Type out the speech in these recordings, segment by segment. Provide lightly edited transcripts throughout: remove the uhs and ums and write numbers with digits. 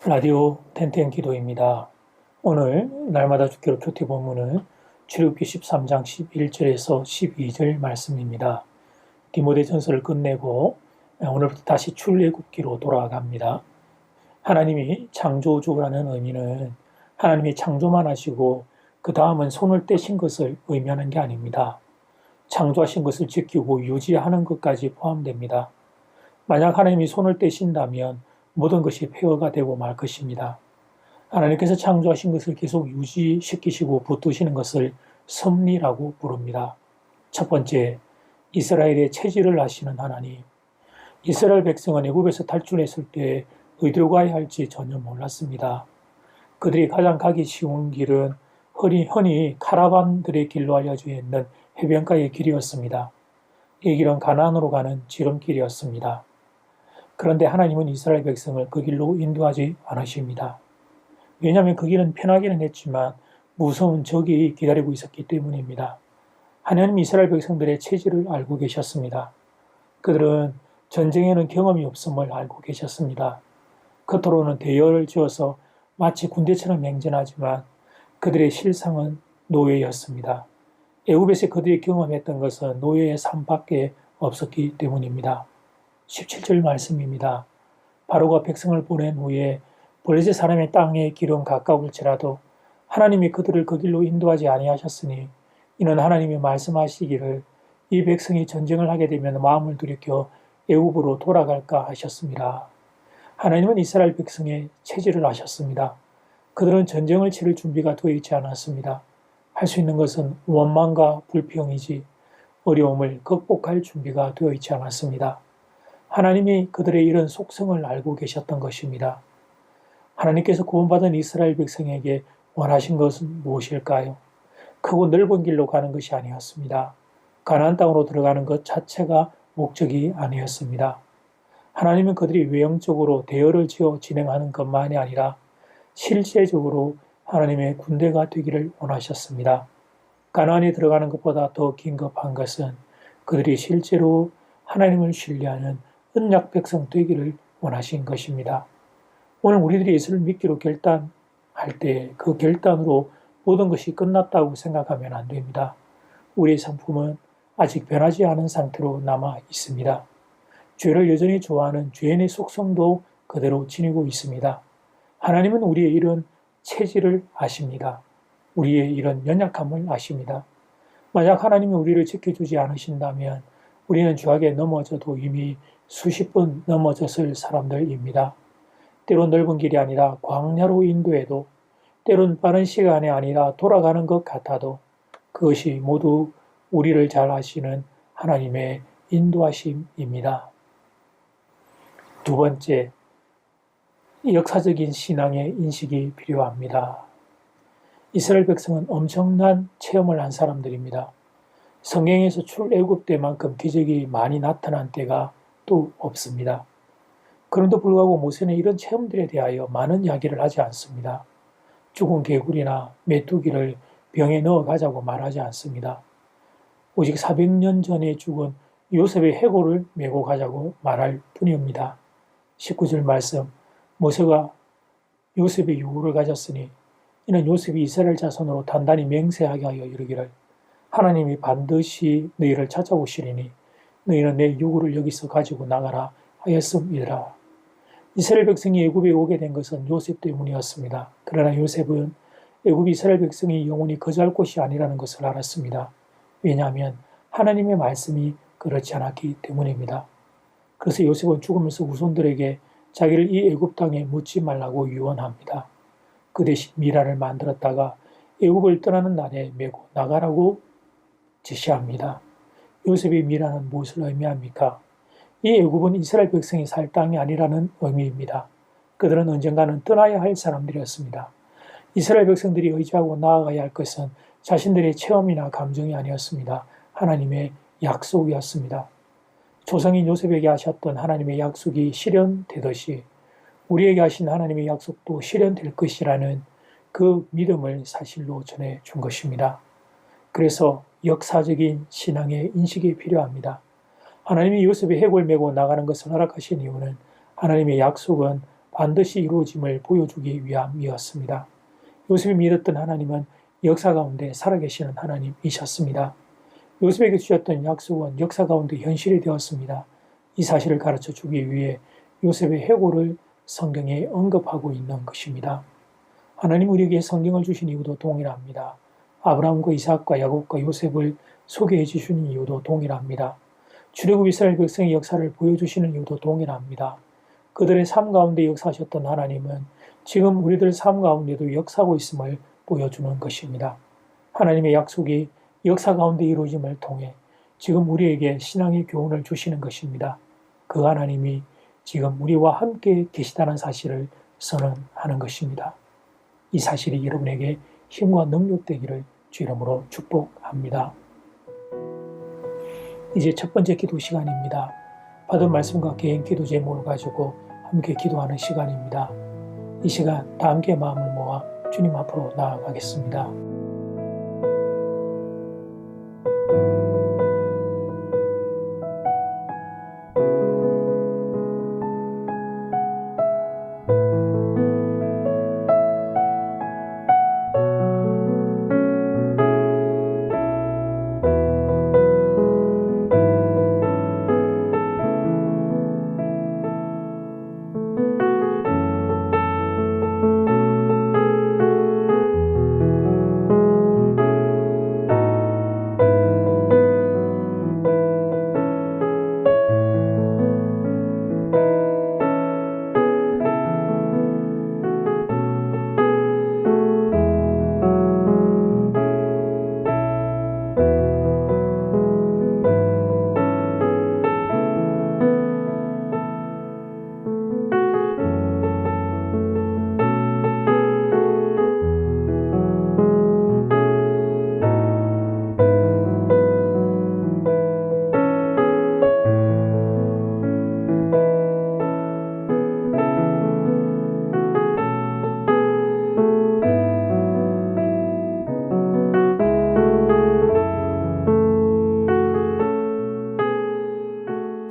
라디오 텐텐 기도입니다. 오늘 날마다 주기로 큐티 본문은 출애굽기 13장 11절에서 12절 말씀입니다. 디모데전서를 끝내고 오늘부터 다시 출애굽기로 돌아갑니다. 하나님이 창조주라는 의미는 하나님이 창조만 하시고 그 다음은 손을 떼신 것을 의미하는 게 아닙니다. 창조하신 것을 지키고 유지하는 것까지 포함됩니다. 만약 하나님이 손을 떼신다면 모든 것이 폐허가 되고 말 것입니다. 하나님께서 창조하신 것을 계속 유지시키시고 붙드시는 것을 섭리라고 부릅니다. 첫 번째, 이스라엘의 체질을 아시는 하나님. 이스라엘 백성은 애굽에서 탈출했을 때 어디로 가야 할지 전혀 몰랐습니다. 그들이 가장 가기 쉬운 길은 흔히 카라반들의 길로 알려져 있는 해변가의 길이었습니다. 이 길은 가나안으로 가는 지름길이었습니다. 그런데 하나님은 이스라엘 백성을 그 길로 인도하지 않으십니다. 왜냐하면 그 길은 편하기는 했지만 무서운 적이 기다리고 있었기 때문입니다. 하나님 이스라엘 백성들의 체질을 알고 계셨습니다. 그들은 전쟁에는 경험이 없음을 알고 계셨습니다. 겉으로는 대열을 지어서 마치 군대처럼 행진하지만 그들의 실상은 노예였습니다. 애굽에서 그들이 경험했던 것은 노예의 삶밖에 없었기 때문입니다. 17절 말씀입니다. 바로가 백성을 보낸 후에 블레셋 사람의 땅의 길은 가까울지라도 하나님이 그들을 그 길로 인도하지 아니하셨으니 이는 하나님이 말씀하시기를 이 백성이 전쟁을 하게 되면 마음을 돌이켜 애굽으로 돌아갈까 하셨습니다. 하나님은 이스라엘 백성의 체질을 아셨습니다. 그들은 전쟁을 치를 준비가 되어 있지 않았습니다. 할 수 있는 것은 원망과 불평이지 어려움을 극복할 준비가 되어 있지 않았습니다. 하나님이 그들의 이런 속성을 알고 계셨던 것입니다. 하나님께서 구원받은 이스라엘 백성에게 원하신 것은 무엇일까요? 크고 넓은 길로 가는 것이 아니었습니다. 가나안 땅으로 들어가는 것 자체가 목적이 아니었습니다. 하나님은 그들이 외형적으로 대열을 지어 진행하는 것만이 아니라 실제적으로 하나님의 군대가 되기를 원하셨습니다. 가나안에 들어가는 것보다 더 긴급한 것은 그들이 실제로 하나님을 신뢰하는 언약 백성 되기를 원하신 것입니다. 오늘 우리들이 예수를 믿기로 결단할 때 그 결단으로 모든 것이 끝났다고 생각하면 안 됩니다. 우리의 성품은 아직 변하지 않은 상태로 남아 있습니다. 죄를 여전히 좋아하는 죄인의 속성도 그대로 지니고 있습니다. 하나님은 우리의 이런 체질을 아십니다. 우리의 이런 연약함을 아십니다. 만약 하나님이 우리를 지켜주지 않으신다면 우리는 죄악에 넘어져도 이미 수십 번 넘어졌을 사람들입니다. 때론 넓은 길이 아니라 광야로 인도해도 때론 빠른 시간이 아니라 돌아가는 것 같아도 그것이 모두 우리를 잘 아시는 하나님의 인도하심입니다. 두 번째, 역사적인 신앙의 인식이 필요합니다. 이스라엘 백성은 엄청난 체험을 한 사람들입니다. 성경에서 출애굽 때만큼 기적이 많이 나타난 때가 또 없습니다. 그럼에도 불구하고 모세는 이런 체험들에 대하여 많은 이야기를 하지 않습니다. 죽은 개구리나 메뚜기를 병에 넣어 가자고 말하지 않습니다. 오직 400년 전에 죽은 요셉의 해골을 메고 가자고 말할 뿐입니다. 19절 말씀, 모세가 요셉의 유골을 가졌으니 이는 요셉이 이스라엘 자손으로 단단히 맹세하게 하여 이르기를 하나님이 반드시 너희를 찾아오시리니 너희는 내 유골을 여기서 가지고 나가라 하였음이더라. 이스라엘 백성이 애굽에 오게 된 것은 요셉 때문이었습니다. 그러나 요셉은 애굽 이스라엘 백성이 영원히 거주할 곳이 아니라는 것을 알았습니다. 왜냐하면 하나님의 말씀이 그렇지 않았기 때문입니다. 그래서 요셉은 죽으면서 후손들에게 자기를 이 애굽 땅에 묻지 말라고 유언합니다. 그 대신 미라를 만들었다가 애굽을 떠나는 날에 메고 나가라고 지시합니다. 요셉의 미라는 무엇을 의미합니까? 이 애굽은 이스라엘 백성이 살 땅이 아니라는 의미입니다. 그들은 언젠가는 떠나야 할 사람들이었습니다. 이스라엘 백성들이 의지하고 나아가야 할 것은 자신들의 체험이나 감정이 아니었습니다. 하나님의 약속이었습니다. 조상인 요셉에게 하셨던 하나님의 약속이 실현되듯이 우리에게 하신 하나님의 약속도 실현될 것이라는 그 믿음을 사실로 전해준 것입니다. 그래서 역사적인 신앙의 인식이 필요합니다. 하나님이 요셉의 해골 메고 나가는 것을 허락하신 이유는 하나님의 약속은 반드시 이루어짐을 보여주기 위함이었습니다. 요셉이 믿었던 하나님은 역사 가운데 살아계시는 하나님이셨습니다. 요셉에게 주셨던 약속은 역사 가운데 현실이 되었습니다. 이 사실을 가르쳐 주기 위해 요셉의 해고를 성경에 언급하고 있는 것입니다. 하나님 우리에게 성경을 주신 이유도 동일합니다. 아브라함과 이삭과 야곱과 요셉을 소개해 주시는 이유도 동일합니다. 출애굽 이스라엘 백성의 역사를 보여주시는 이유도 동일합니다. 그들의 삶 가운데 역사하셨던 하나님은 지금 우리들 삶 가운데도 역사하고 있음을 보여주는 것입니다. 하나님의 약속이 역사 가운데 이루어짐을 통해 지금 우리에게 신앙의 교훈을 주시는 것입니다. 그 하나님이 지금 우리와 함께 계시다는 사실을 선언하는 것입니다. 이 사실이 여러분에게 힘과 능력 되기를 주 이름으로 축복합니다. 이제 첫 번째 기도 시간입니다. 받은 말씀과 개인 기도 제목을 가지고 함께 기도하는 시간입니다. 이 시간 다 함께 마음을 모아 주님 앞으로 나아가겠습니다.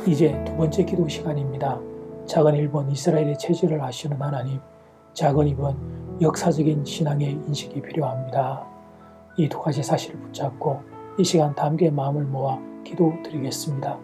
이제 두 번째 기도 시간입니다. 작은 1번 이스라엘의 체질을 아시는 하나님, 작은 2번 역사적인 신앙의 인식이 필요합니다. 이 두 가지 사실을 붙잡고 이 시간 다 함께 마음을 모아 기도드리겠습니다.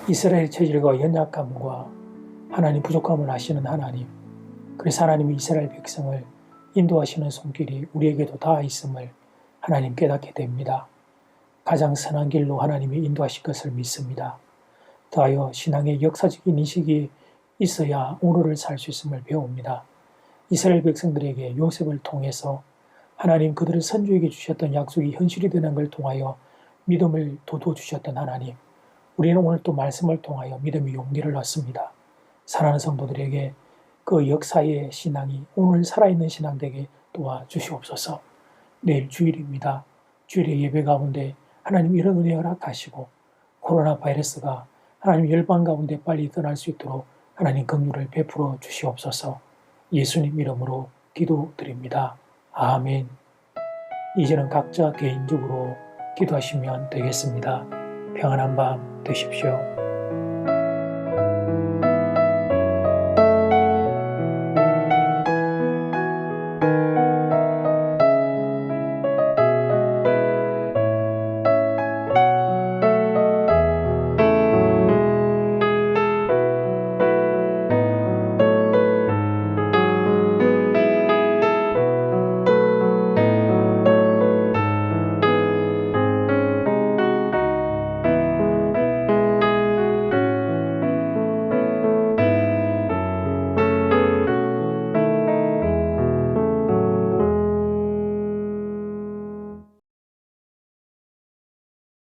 이스라엘 체질과 연약감과 하나님 부족함을 아시는 하나님, 그래서 하나님이 이스라엘 백성을 인도하시는 손길이 우리에게도 닿아 있음을 하나님 깨닫게 됩니다. 가장 선한 길로 하나님이 인도하실 것을 믿습니다. 더하여 신앙의 역사적인 인식이 있어야 오늘을 살 수 있음을 배웁니다. 이스라엘 백성들에게 요셉을 통해서 하나님 그들을 선조에게 주셨던 약속이 현실이 되는 걸 통하여 믿음을 돋워 주셨던 하나님, 우리는 오늘 또 말씀을 통하여 믿음의 용기를 얻습니다. 사랑하는 성도들에게 그 역사의 신앙이 오늘 살아있는 신앙 되게 도와주시옵소서. 내일 주일입니다. 주일의 예배 가운데 하나님 이런 은혜 허락하시고 코로나 바이러스가 하나님 열방 가운데 빨리 떠날 수 있도록 하나님 긍휼을 베풀어 주시옵소서. 예수님 이름으로 기도드립니다. 아멘. 이제는 각자 개인적으로 기도하시면 되겠습니다. 평안한 밤 되십시오.